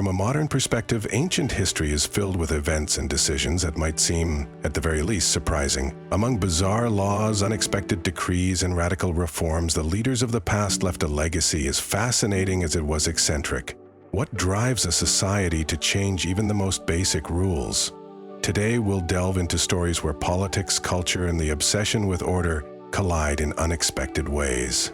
From a modern perspective, ancient history is filled with events and decisions that might seem, at the very least, surprising. Among bizarre laws, unexpected decrees, and radical reforms, the leaders of the past left a legacy as fascinating as it was eccentric. What drives a society to change even the most basic rules? Today, we'll delve into stories where politics, culture, and the obsession with order collide in unexpected ways.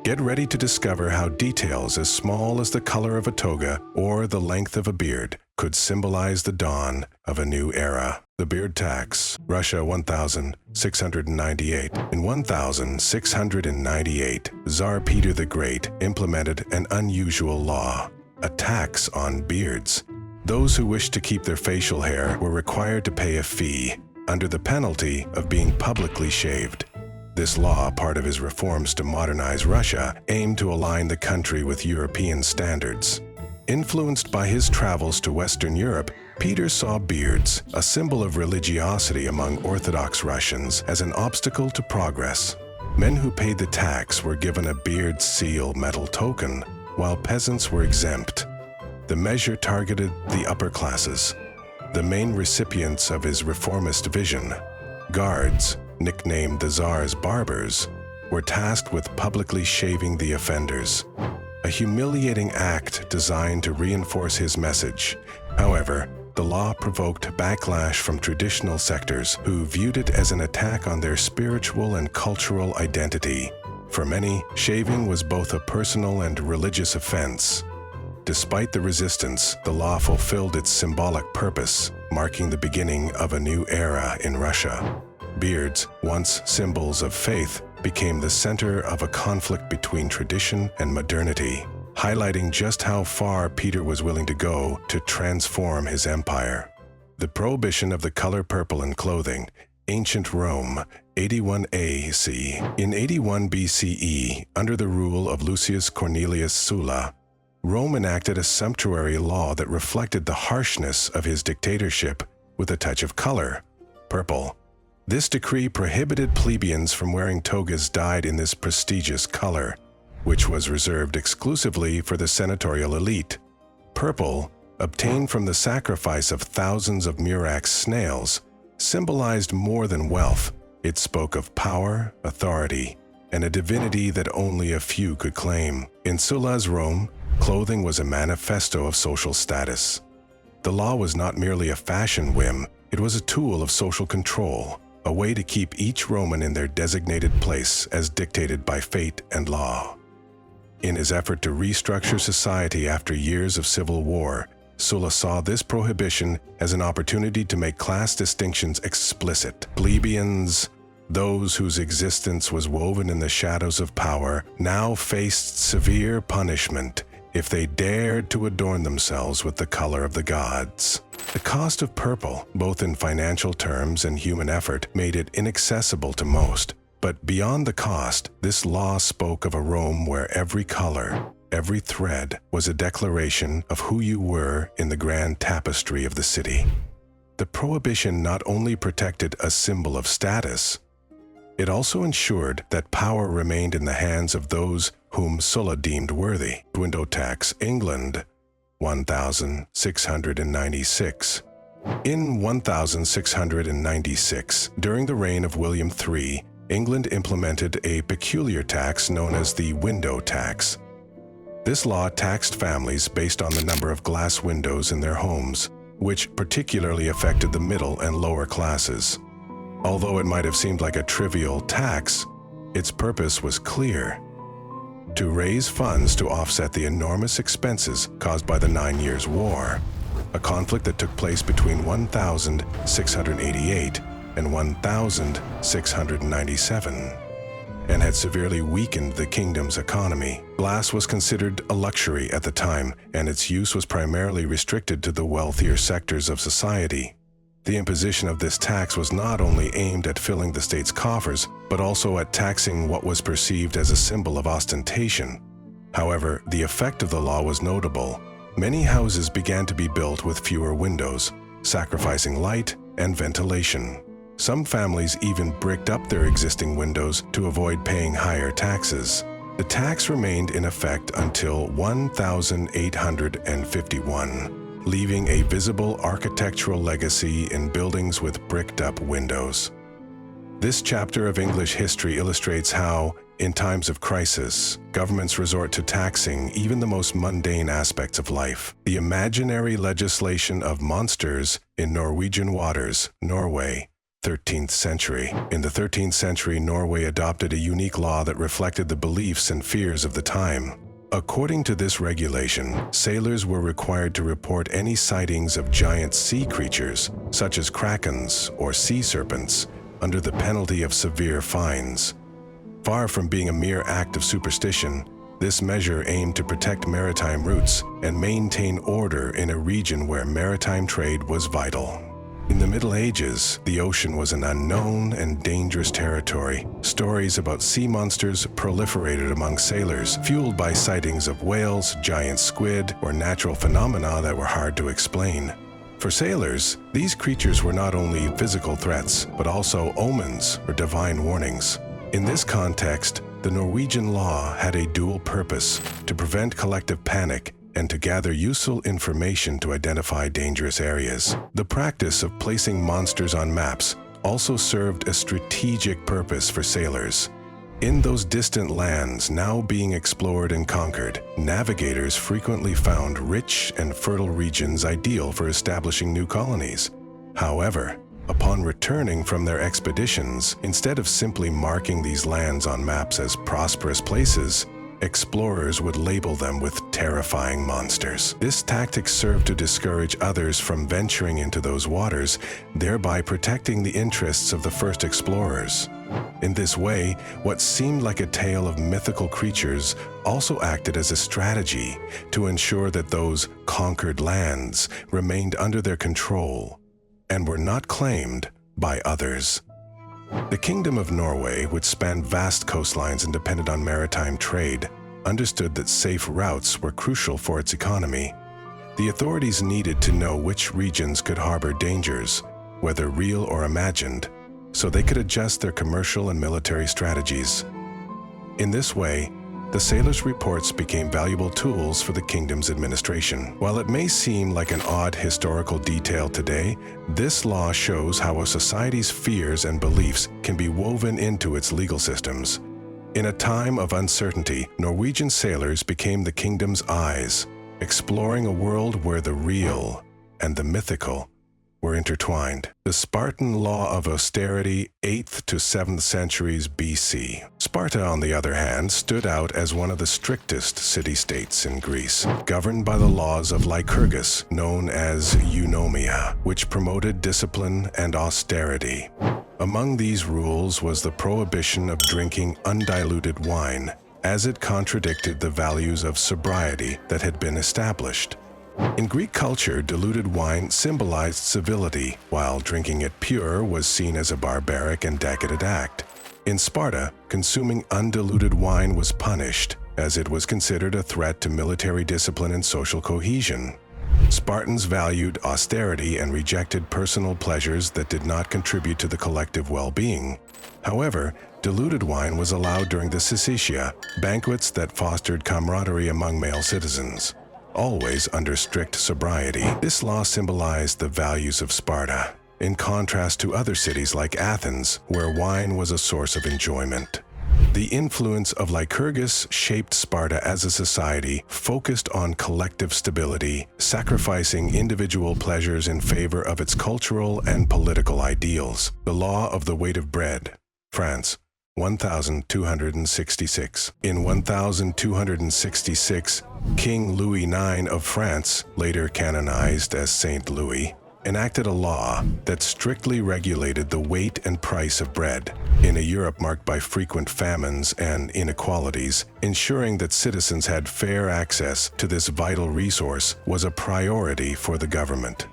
Get ready to discover how details as small as the color of a toga or the length of a beard could symbolize the dawn of a new era. The beard tax, Russia 1698. In 1698, Tsar Peter the Great implemented an unusual law, a tax on beards. Those who wished to keep their facial hair were required to pay a fee under the penalty of being publicly shaved. This law, part of his reforms to modernize Russia, aimed to align the country with European standards. Influenced by his travels to Western Europe, Peter saw beards, a symbol of religiosity among Orthodox Russians, as an obstacle to progress. Men who paid the tax were given a beard seal metal token, while peasants were exempt. The measure targeted the upper classes, the main recipients of his reformist vision. Guards, nicknamed the Tsar's barbers, were tasked with publicly shaving the offenders, a humiliating act designed to reinforce his message. However, the law provoked backlash from traditional sectors who viewed it as an attack on their spiritual and cultural identity. For many, shaving was both a personal and religious offense. Despite the resistance, the law fulfilled its symbolic purpose, marking the beginning of a new era in Russia. Beards, once symbols of faith, became the center of a conflict between tradition and modernity, highlighting just how far Peter was willing to go to transform his empire. The prohibition of the color purple in clothing, Ancient Rome, 81 A.C. In 81 BCE, under the rule of Lucius Cornelius Sulla, Rome enacted a sumptuary law that reflected the harshness of his dictatorship with a touch of color, purple. This decree prohibited plebeians from wearing togas dyed in this prestigious color, which was reserved exclusively for the senatorial elite. Purple, obtained from the sacrifice of thousands of murex snails, symbolized more than wealth. It spoke of power, authority, and a divinity that only a few could claim. In Sulla's Rome, clothing was a manifesto of social status. The law was not merely a fashion whim, it was a tool of social control, a way to keep each Roman in their designated place as dictated by fate and law. In his effort to restructure society after years of civil war, Sulla saw this prohibition as an opportunity to make class distinctions explicit. Plebeians, those whose existence was woven in the shadows of power, now faced severe punishment if they dared to adorn themselves with the color of the gods. The cost of purple, both in financial terms and human effort, made it inaccessible to most. But beyond the cost, this law spoke of a Rome where every color, every thread, was a declaration of who you were in the grand tapestry of the city. The prohibition not only protected a symbol of status, it also ensured that power remained in the hands of those whom Sulla deemed worthy. Window tax, England, 1696. In 1696, during the reign of William III, England implemented a peculiar tax known as the window tax. This law taxed families based on the number of glass windows in their homes, which particularly affected the middle and lower classes. Although it might have seemed like a trivial tax, its purpose was clear: to raise funds to offset the enormous expenses caused by the 9 Years' War, a conflict that took place between 1688 and 1697, and had severely weakened the kingdom's economy. Glass was considered a luxury at the time, and its use was primarily restricted to the wealthier sectors of society. The imposition of this tax was not only aimed at filling the state's coffers, but also at taxing what was perceived as a symbol of ostentation. However, the effect of the law was notable. Many houses began to be built with fewer windows, sacrificing light and ventilation. Some families even bricked up their existing windows to avoid paying higher taxes. The tax remained in effect until 1851, leaving a visible architectural legacy in buildings with bricked-up windows. This chapter of English history illustrates how, in times of crisis, governments resort to taxing even the most mundane aspects of life. The imaginary legislation of monsters in Norwegian waters, Norway, 13th century. In the 13th century, Norway adopted a unique law that reflected the beliefs and fears of the time. According to this regulation, sailors were required to report any sightings of giant sea creatures, such as krakens or sea serpents, under the penalty of severe fines. Far from being a mere act of superstition, this measure aimed to protect maritime routes and maintain order in a region where maritime trade was vital. In the Middle Ages, the ocean was an unknown and dangerous territory. Stories about sea monsters proliferated among sailors, fueled by sightings of whales, giant squid, or natural phenomena that were hard to explain. For sailors, these creatures were not only physical threats, but also omens or divine warnings. In this context, the Norwegian law had a dual purpose: to prevent collective panic and to gather useful information to identify dangerous areas. The practice of placing monsters on maps also served a strategic purpose for sailors. In those distant lands now being explored and conquered, navigators frequently found rich and fertile regions ideal for establishing new colonies. However, upon returning from their expeditions, instead of simply marking these lands on maps as prosperous places, explorers would label them with terrifying monsters. This tactic served to discourage others from venturing into those waters, thereby protecting the interests of the first explorers. In this way, what seemed like a tale of mythical creatures also acted as a strategy to ensure that those conquered lands remained under their control and were not claimed by others. The Kingdom of Norway, which spanned vast coastlines and depended on maritime trade, understood that safe routes were crucial for its economy. The authorities needed to know which regions could harbor dangers, whether real or imagined, so they could adjust their commercial and military strategies. In this way, the sailors' reports became valuable tools for the kingdom's administration. While it may seem like an odd historical detail today, this law shows how a society's fears and beliefs can be woven into its legal systems. In a time of uncertainty, Norwegian sailors became the kingdom's eyes, exploring a world where the real and the mythical were intertwined. The Spartan law of austerity, 8th to 7th centuries BC. Sparta, on the other hand, stood out as one of the strictest city-states in Greece, governed by the laws of Lycurgus, known as eunomia, which promoted discipline and austerity. Among these rules was the prohibition of drinking undiluted wine, as it contradicted the values of sobriety that had been established. In Greek culture, diluted wine symbolized civility, while drinking it pure was seen as a barbaric and decadent act. In Sparta, consuming undiluted wine was punished, as it was considered a threat to military discipline and social cohesion. Spartans valued austerity and rejected personal pleasures that did not contribute to the collective well-being. However, diluted wine was allowed during the Syssitia, banquets that fostered camaraderie among male citizens, always under strict sobriety. This law symbolized the values of Sparta, in contrast to other cities like Athens, where wine was a source of enjoyment. The influence of Lycurgus shaped Sparta as a society focused on collective stability, sacrificing individual pleasures in favor of its cultural and political ideals. The law of the weight of bread, France, 1266. In 1266, King Louis IX of France, later canonized as Saint Louis, enacted a law that strictly regulated the weight and price of bread. In a Europe marked by frequent famines and inequalities, ensuring that citizens had fair access to this vital resource was a priority for the government.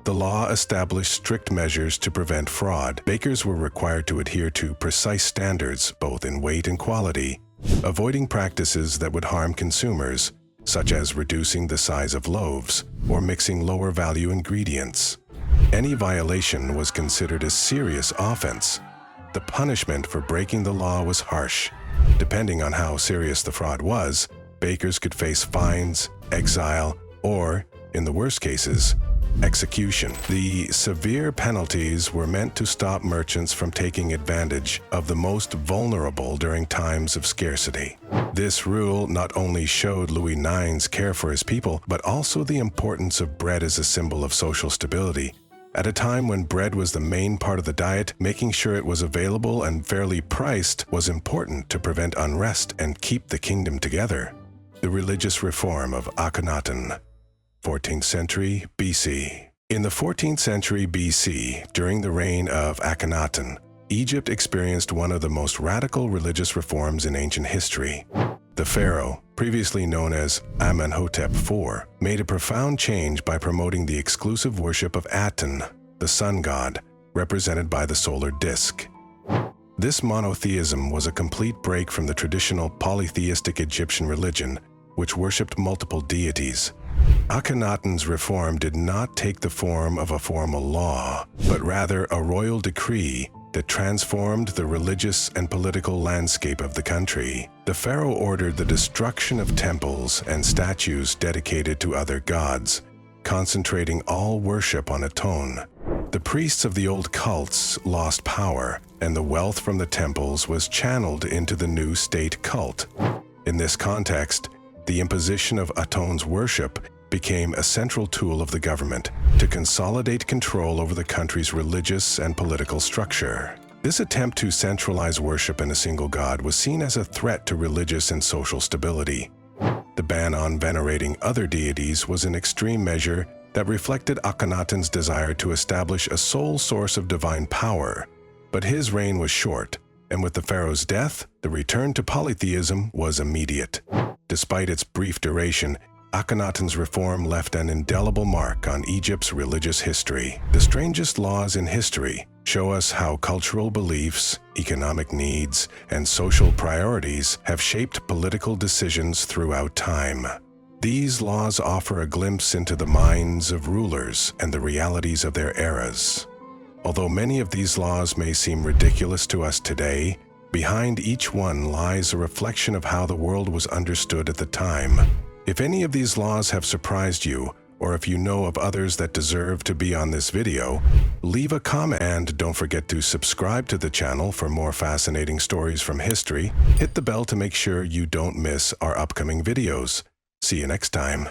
The law established strict measures to prevent fraud. Bakers were required to adhere to precise standards, both in weight and quality, avoiding practices that would harm consumers, such as reducing the size of loaves or mixing lower-value ingredients. Any violation was considered a serious offense. The punishment for breaking the law was harsh, Depending on how serious the fraud was, bakers could face fines, exile, or, in the worst cases, execution. The severe penalties were meant to stop merchants from taking advantage of the most vulnerable during times of scarcity. This rule not only showed Louis IX's care for his people, but also the importance of bread as a symbol of social stability. At a time when bread was the main part of the diet, making sure it was available and fairly priced was important to prevent unrest and keep the kingdom together. The religious reform of Akhenaten, 14th century BC. In the 14th century BC, during the reign of Akhenaten, Egypt experienced one of the most radical religious reforms in ancient history. The pharaoh, previously known as Amenhotep IV, made a profound change by promoting the exclusive worship of Aten, the sun god, represented by the solar disk. This monotheism was a complete break from the traditional polytheistic Egyptian religion, which worshipped multiple deities. Akhenaten's reform did not take the form of a formal law, but rather a royal decree that transformed the religious and political landscape of the country. The pharaoh ordered the destruction of temples and statues dedicated to other gods, concentrating all worship on Aton. The priests of the old cults lost power, and the wealth from the temples was channeled into the new state cult. In this context, the imposition of Aton's worship became a central tool of the government to consolidate control over the country's religious and political structure. This attempt to centralize worship in a single god was seen as a threat to religious and social stability. The ban on venerating other deities was an extreme measure that reflected Akhenaten's desire to establish a sole source of divine power. But his reign was short, and with the pharaoh's death, the return to polytheism was immediate. Despite its brief duration, Akhenaten's reform left an indelible mark on Egypt's religious history. The strangest laws in history show us how cultural beliefs, economic needs, and social priorities have shaped political decisions throughout time. These laws offer a glimpse into the minds of rulers and the realities of their eras. Although many of these laws may seem ridiculous to us today, behind each one lies a reflection of how the world was understood at the time. If any of these laws have surprised you, or if you know of others that deserve to be on this video, leave a comment and don't forget to subscribe to the channel for more fascinating stories from history. Hit the bell to make sure you don't miss our upcoming videos. See you next time.